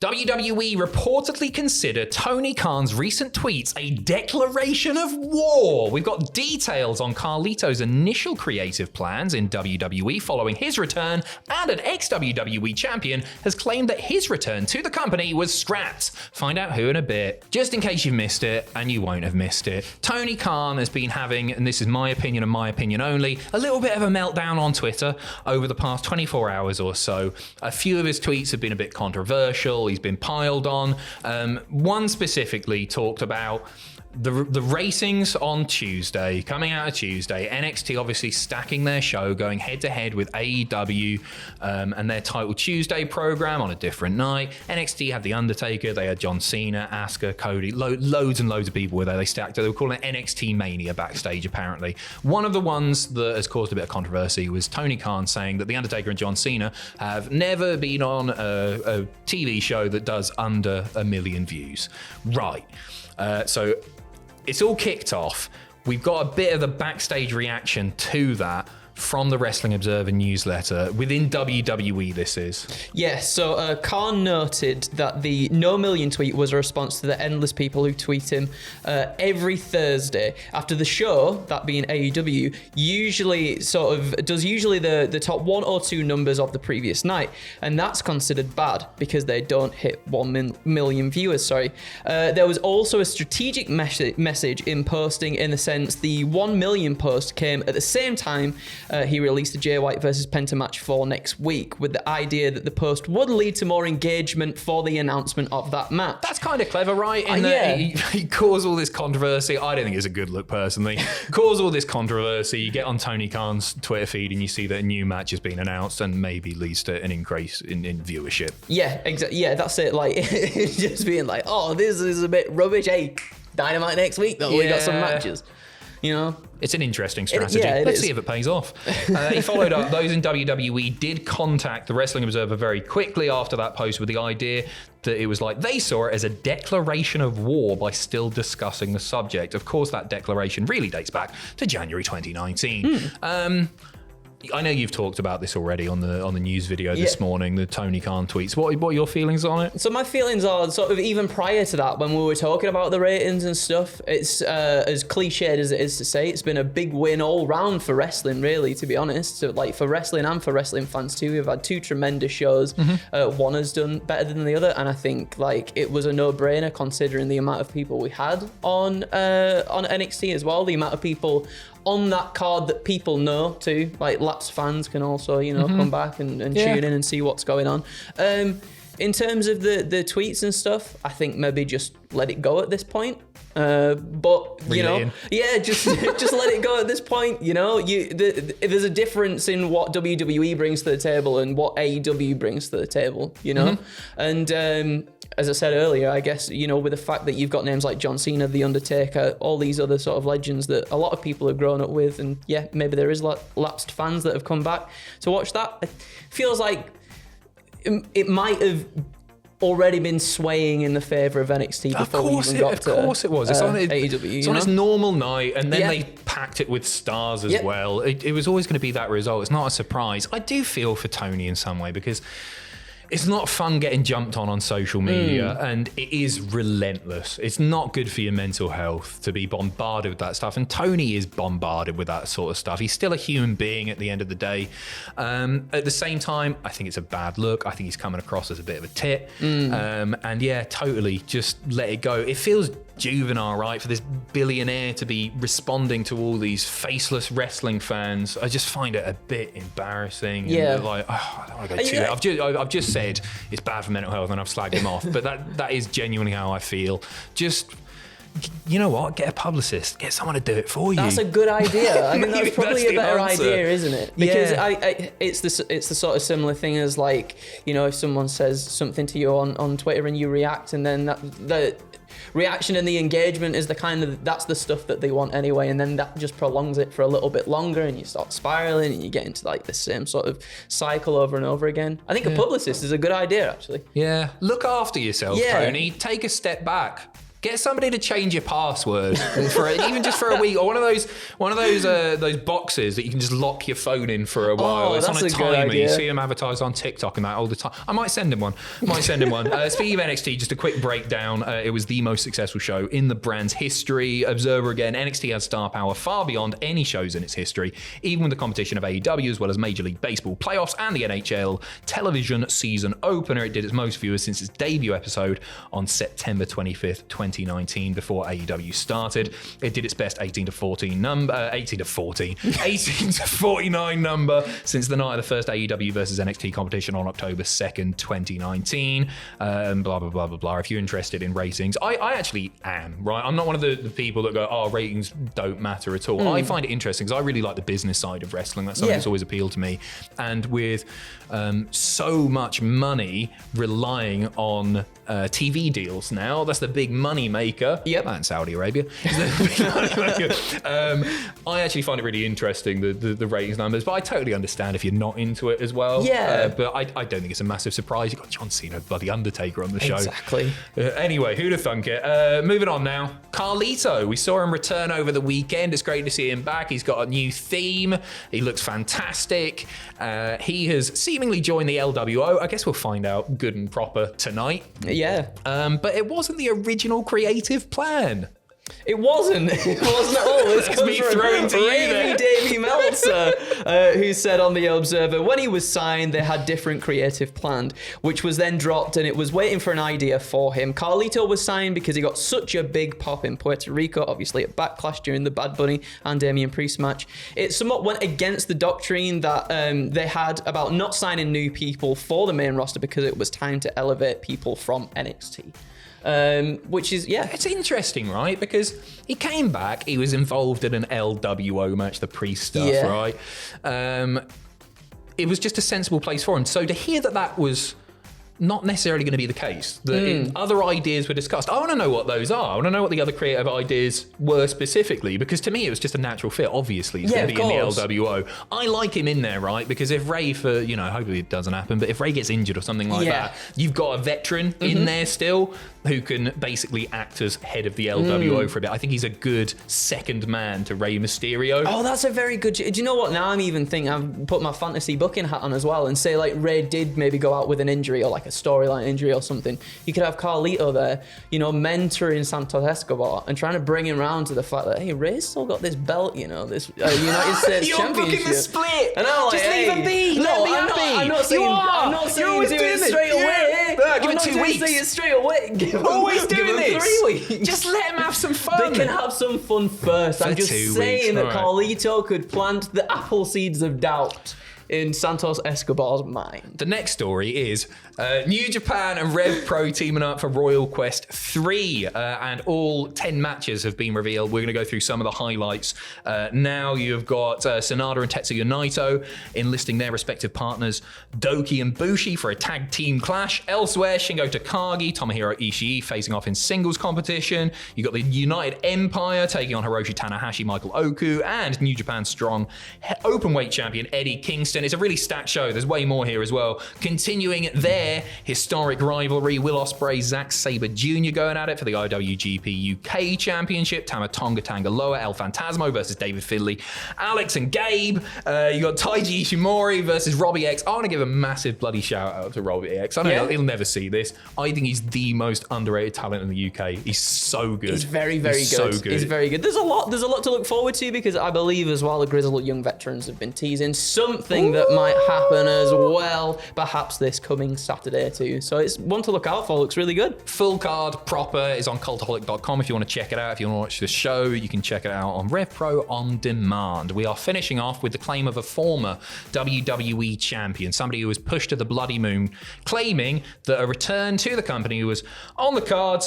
WWE reportedly consider Tony Khan's recent tweets a declaration of war. We've got details on Carlito's initial creative plans in WWE following his return, and an ex-WWE champion has claimed that his return to the company was scrapped. Find out who in a bit. Just in case you've missed it, and you won't have missed it, Tony Khan has been having, and this is my opinion and my opinion only, a little bit of a meltdown on Twitter over the past 24 hours or so. A few of his tweets have been a bit controversial. He's been piled on. One specifically talked about the ratings on Tuesday, coming out of Tuesday. NXT obviously stacking their show, going head to head with AEW and their Title Tuesday program on a different night. NXT had The Undertaker, they had John Cena, Asuka, Cody, loads and loads of people were there. They stacked it. They were calling it NXT Mania backstage, apparently. One of the ones that has caused a bit of controversy was Tony Khan saying that The Undertaker and John Cena have never been on a TV show that does under 1 million views. Right. So it's all kicked off. We've got a bit of the backstage reaction to that from the Wrestling Observer newsletter. Within WWE, this is. Yes, so Khan noted that the No Million tweet was a response to the endless people who tweet him every Thursday after the show, that being AEW, usually the top 1 or 2 numbers of the previous night, and that's considered bad because they don't hit 1 million viewers. There was also a strategic message in posting, in the sense the 1 million post came at the same time he released the Jay White versus Penta match for next week, with the idea that the post would lead to more engagement for the announcement of that match. That's kind of clever, right? In that he caused all this controversy. I don't think it's a good look, personally. Cause all this controversy. You get on Tony Khan's Twitter feed and you see that a new match has been announced and maybe leads to an increase in viewership. Yeah, exactly. Yeah, that's it. Like, just being like, oh, this is a bit rubbish. Hey, Dynamite next week, though. Yeah. We got some matches. You know, it's an interesting strategy. Let's see if it pays off. He followed up. Those in WWE did contact the Wrestling Observer very quickly after that post with the idea that it was like they saw it as a declaration of war by still discussing the subject. Of course, that declaration really dates back to January 2019. I know you've talked about this already on the news video this morning, the Tony Khan tweets. What are your feelings on it? So my feelings are sort of even prior to that, when we were talking about the ratings and stuff, it's as cliched as it is to say, it's been a big win all round for wrestling, really, to be honest. So, like, for wrestling and for wrestling fans too. We've had 2 tremendous shows. One has done better than the other, and I think like it was a no-brainer considering the amount of people we had on NXT as well, the amount of people on that card that people know too, like lapsed fans can also, come back and tune in and see what's going on. In terms of the tweets and stuff, I think maybe just let it go at this point. But just let it go at this point. There's a difference in what WWE brings to the table and what AEW brings to the table. And as I said earlier, I guess, with the fact that you've got names like John Cena, The Undertaker, all these other sort of legends that a lot of people have grown up with, and maybe there is lapsed fans that have come back to watch that. It feels like it might have already been swaying in in favour of NXT before we even got to... Of course it was. It's on AEW. It's on its normal night, and then they packed it with stars as well. It was always going to be that result. It's not a surprise. I do feel for Tony in some way, because it's not fun getting jumped on social media, and it is relentless. It's not good for your mental health to be bombarded with that stuff, and Tony is bombarded with that sort of stuff. He's still a human being at the end of the day. At the same time, I think it's a bad look. I think he's coming across as a bit of a tit. And yeah, totally, just let it go. It feels juvenile, right, for this billionaire to be responding to all these faceless wrestling fans. I just find it a bit embarrassing. And like, I don't want to go too... I've just said it's bad for mental health and I've slagged him off, but that is genuinely how I feel. Just, you know what, get a publicist, get someone to do it for you. That's a good idea. I mean, that's probably a better idea, isn't it? Because it's the sort of similar thing as, like, if someone says something to you on Twitter and you react, and then the reaction and the engagement is that's the stuff that they want anyway, and then that just prolongs it for a little bit longer, and you start spiraling and you get into like the same sort of cycle over and over again. I think a publicist is a good idea, actually. Yeah, look after yourself, Tony. Take a step back. Get somebody to change your password even just for a week, or one of those boxes that you can just lock your phone in for a while. It's that's on a timer. You idea. see them advertised on TikTok and that all the time. I might send him one. Speaking of NXT, just a quick breakdown. It was the most successful show in the brand's history. Observer again, NXT has star power far beyond any shows in its history, even with the competition of AEW as well as Major League Baseball playoffs and the NHL television season opener. It did its most viewers since its debut episode on September 25th, 2019, before AEW started. It did its best 18 to 49 number since the night of the first AEW versus NXT competition on October 2nd, 2019. Blah, blah, blah, blah, blah. If you're interested in ratings, I actually am, right? I'm not one of the people that go, oh, ratings don't matter at all. I find it interesting because I really like the business side of wrestling. That's something that's always appealed to me. And with so much money relying on TV deals now, that's the big money maker. Yep. And Saudi Arabia. I actually find it really interesting, the ratings numbers, but I totally understand if you're not into it as well. Yeah. But I don't think it's a massive surprise. You've got John Cena, bloody Undertaker on the show. Exactly. Anyway, who'd have thunk it? Moving on now. Carlito. We saw him return over the weekend. It's great to see him back. He's got a new theme. He looks fantastic. He has seemingly joined the LWO. I guess we'll find out good and proper tonight. Yeah. But it wasn't the original creative plan. It wasn't at all. This comes me from throwing to you there. Davey Meltzer, who said on The Observer, when he was signed, they had different creative planned, which was then dropped, and it was waiting for an idea for him. Carlito was signed because he got such a big pop in Puerto Rico, obviously at Backlash during the Bad Bunny and Damian Priest match. It somewhat went against the doctrine that they had about not signing new people for the main roster because it was time to elevate people from NXT. Which is, it's interesting, right? Because he came back, he was involved in an LWO match, the Priest stuff, right? It was just a sensible place for him. So to hear that was not necessarily going to be the case. Other ideas were discussed. I want to know what those are. I want to know what the other creative ideas were specifically, because to me it was just a natural fit. Obviously, he's going to be in the LWO. I like him in there, right? Because if Ray, hopefully it doesn't happen, but if Ray gets injured or something like that, you've got a veteran in there still who can basically act as head of the LWO for a bit. I think he's a good second man to Rey Mysterio. Oh, that's a very good... Do you know what? Now I'm even thinking, I've put my fantasy booking hat on as well, and say like Ray did maybe go out with an injury or like a storyline injury or something. You could have Carlito there, mentoring Santos Escobar and trying to bring him around to the fact that, hey, Ray's still got this belt, this United States You're Championship. booking the split. And I'm like, just leave him be. Let me happy. I'm not saying do it straight away. Give it 2 weeks. Say it straight away. Always give doing him this. 3 weeks. Just let him have some fun. They can have some fun first. I'm just 2 saying weeks. that Carlito could plant the apple seeds of doubt in Santos Escobar's mind. The next story is New Japan and Rev Pro teaming up for Royal Quest 3, and all 10 matches have been revealed. We're going to go through some of the highlights. Now you've got Sonata and Tetsuya Naito enlisting their respective partners, Doki and Bushi, for a tag team clash. Elsewhere, Shingo Takagi, Tomohiro Ishii facing off in singles competition. You've got the United Empire taking on Hiroshi Tanahashi, Michael Oku, and New Japan Strong Openweight champion Eddie Kingston. It's a really stacked show. There's way more here as well. Continuing their historic rivalry, Will Ospreay, Zack Sabre Jr. going at it for the IWGP UK Championship. Tama Tonga Tangaloa, El Phantasmo versus David Finlay, Alex and Gabe. You got Taiji Ishimori versus Robbie X. I want to give a massive bloody shout out to Robbie X. I know he'll never see this. I think he's the most underrated talent in the UK. He's so good. He's very, very good. So good. He's very good. There's a lot to look forward to, because I believe as well the grizzled young veterans have been teasing something that might happen as well, perhaps this coming Saturday too. So it's one to look out for. Looks really good. Full card proper is on cultaholic.com if you want to check it out. If you want to watch the show, you can check it out on RevPro on demand. We are finishing off with the claim of a former WWE champion, somebody who was pushed to the bloody moon, claiming that a return to the company was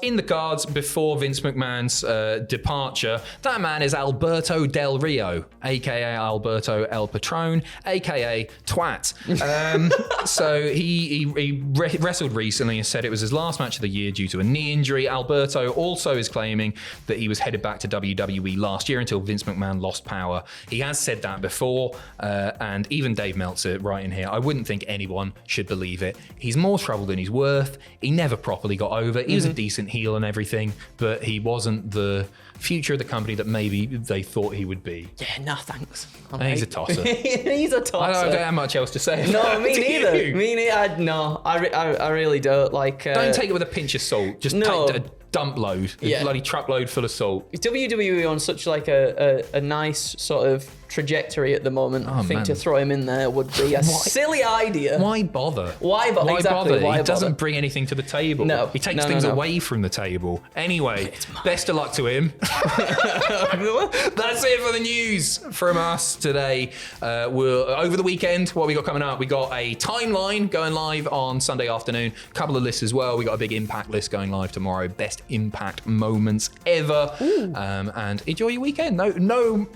in the cards before Vince McMahon's departure. That man is Alberto Del Rio, aka Alberto El Patron, aka aka Twat. So he wrestled recently and said it was his last match of the year due to a knee injury. Alberto also is claiming that he was headed back to WWE last year until Vince McMahon lost power. He has said that before, and even Dave Meltzer writing here, I wouldn't think anyone should believe it. He's more trouble than he's worth. He never properly got over. He was a decent heel and everything, but he wasn't the future of the company that maybe they thought he would be. Yeah, no thanks. He's a tosser. He's a tosser. I don't have much else to say. No, me neither. Me neither. No, I really don't. Like, don't take it with a pinch of salt. Just take a dump load, a bloody truckload full of salt. WWE on such like a nice sort of trajectory at the moment. I think to throw him in there would be a silly idea. Why bother? Why bother? He doesn't bring anything to the table. No. He takes things away from the table. Anyway, best of luck to him. That's it for the news from us today. Over the weekend, what we got coming up? We got a timeline going live on Sunday afternoon. A couple of lists as well. We got a big Impact list going live tomorrow. Best Impact moments ever. And enjoy your weekend. There's no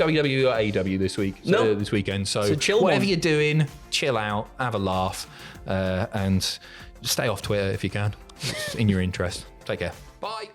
WWE or AEW this weekend. So chill whatever you're doing, chill out, have a laugh, and stay off Twitter if you can. It's in your interest. Take care. Bye.